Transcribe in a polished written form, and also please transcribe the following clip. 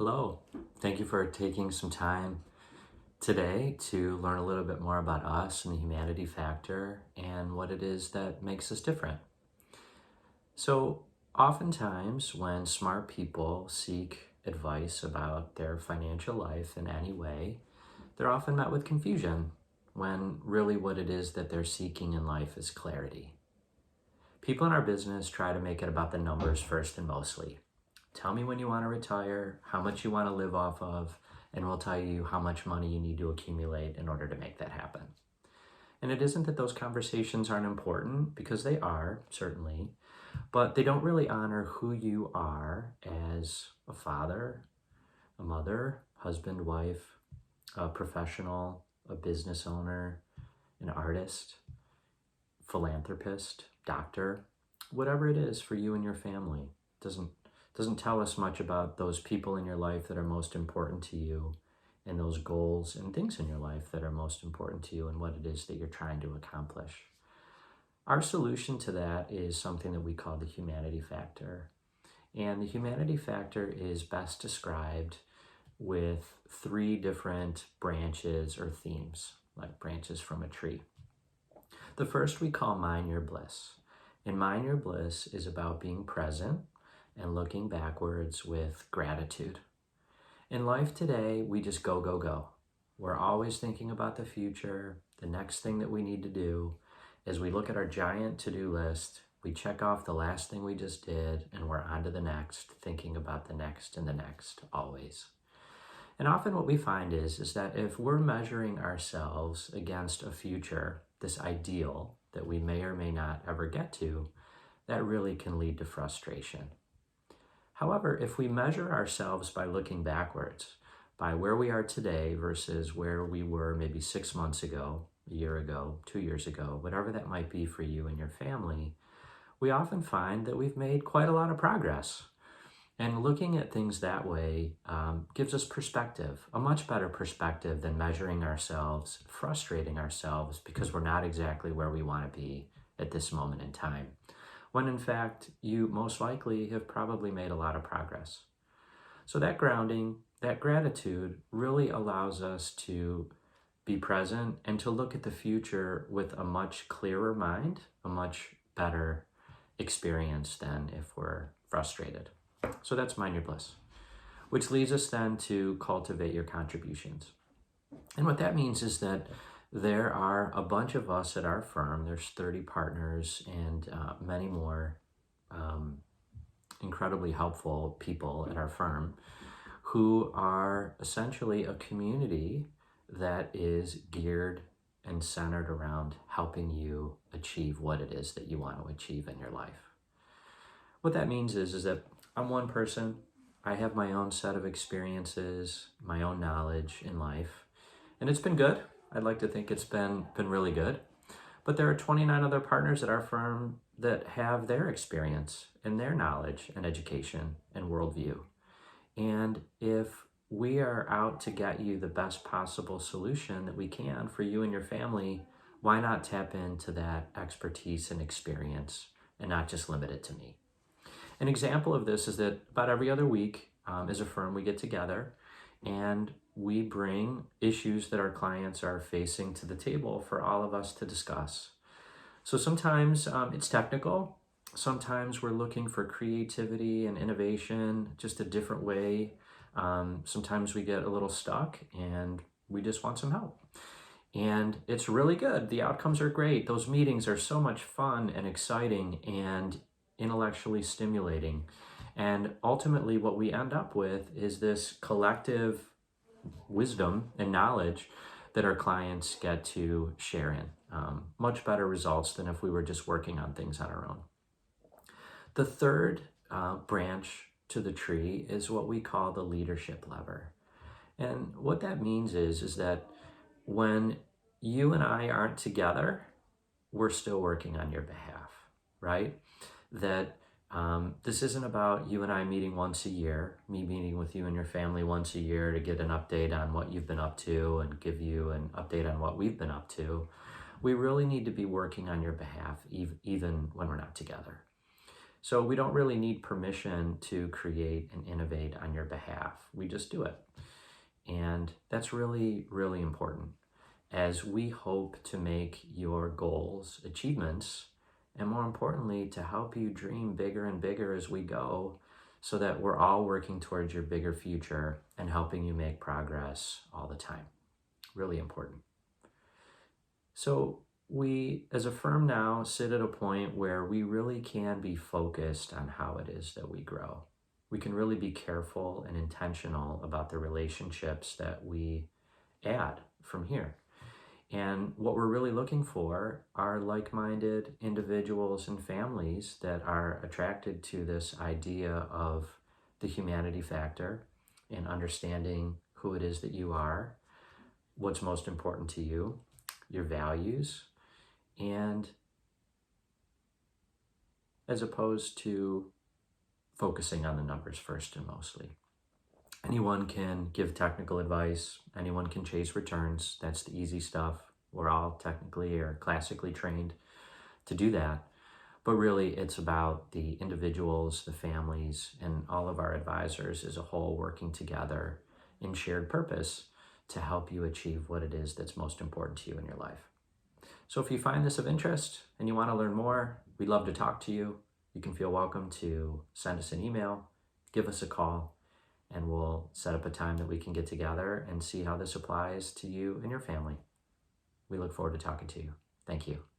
Hello. Thank you for taking some time today to learn a little bit more about us and the humanity factor and what it is that makes us different. So, oftentimes, when smart people seek advice about their financial life in any way, they're often met with confusion when really what it is that they're seeking in life is clarity. People in our business try to make it about the numbers first and mostly. Tell me when you want to retire, how much you want to live off of, and we'll tell you how much money you need to accumulate in order to make that happen. And it isn't that those conversations aren't important, because they are, certainly, but they don't really honor who you are as a father, a mother, husband, wife, a professional, a business owner, an artist, philanthropist, doctor, whatever it is for you and your family. Doesn't tell us much about those people in your life that are most important to you and those goals and things in your life that are most important to you and what it is that you're trying to accomplish. Our solution to that is something that we call the humanity factor. And the humanity factor is best described with three different branches or themes, like branches from a tree. The first we call Mind Your Bliss. And Mind Your Bliss is about being present and looking backwards with gratitude. In life today, we just go, go, go. We're always thinking about the future, the next thing that we need to do. As we look at our giant to-do list, we check off the last thing we just did, and we're on to the next, thinking about the next and the next, always. And often what we find is that if we're measuring ourselves against a future, this ideal that we may or may not ever get to, that really can lead to frustration. However, if we measure ourselves by looking backwards, by where we are today versus where we were maybe 6 months ago, a year ago, 2 years ago, whatever that might be for you and your family, we often find that we've made quite a lot of progress. And looking at things that way gives us perspective, a much better perspective than measuring ourselves, frustrating ourselves because we're not exactly where we want to be at this moment in time, when in fact you most likely have probably made a lot of progress. So that grounding, that gratitude really allows us to be present and to look at the future with a much clearer mind, a much better experience than if we're frustrated. So that's Mind Your Bliss, which leads us then to cultivate your contributions. And what that means is that there are a bunch of us at our firm. There's 30 partners and many more incredibly helpful people at our firm who are essentially a community that is geared and centered around helping you achieve what it is that you want to achieve in your life. What that means is that I'm one person. I have my own set of experiences, my own knowledge in life, and it's been good. I'd like to think it's been really good. But there are 29 other partners at our firm that have their experience and their knowledge and education and worldview. And if we are out to get you the best possible solution that we can for you and your family, why not tap into that expertise and experience and not just limit it to me? An example of this is that about every other week, as a firm, we get together and we bring issues that our clients are facing to the table for all of us to discuss. So sometimes it's technical. Sometimes we're looking for creativity and innovation, just a different way. Sometimes we get a little stuck and we just want some help. And it's really good. The outcomes are great. Those meetings are so much fun and exciting and intellectually stimulating. And ultimately what we end up with is this collective wisdom and knowledge that our clients get to share in. Much better results than if we were just working on things on our own. The third branch to the tree is what we call the leadership lever. And what that means is that when you and I aren't together, we're still working on your behalf, right? That this isn't about you and I meeting once a year, me meeting with you and your family once a year to get an update on what you've been up to and give you an update on what we've been up to. We really need to be working on your behalf even when we're not together. So we don't really need permission to create and innovate on your behalf. We just do it. And that's really, really important as we hope to make your goals achievements, and more importantly, to help you dream bigger and bigger as we go, so that we're all working towards your bigger future and helping you make progress all the time. Really important. So we, as a firm now, sit at a point where we really can be focused on how it is that we grow. We can really be careful and intentional about the relationships that we add from here. And what we're really looking for are like-minded individuals and families that are attracted to this idea of the humanity factor and understanding who it is that you are, what's most important to you, your values, and as opposed to focusing on the numbers first and mostly. Anyone can give technical advice. Anyone can chase returns. That's the easy stuff. We're all technically or classically trained to do that. But really, it's about the individuals, the families, and all of our advisors as a whole working together in shared purpose to help you achieve what it is that's most important to you in your life. So if you find this of interest and you want to learn more, we'd love to talk to you. You can feel welcome to send us an email, give us a call, and we'll set up a time that we can get together and see how this applies to you and your family. We look forward to talking to you. Thank you.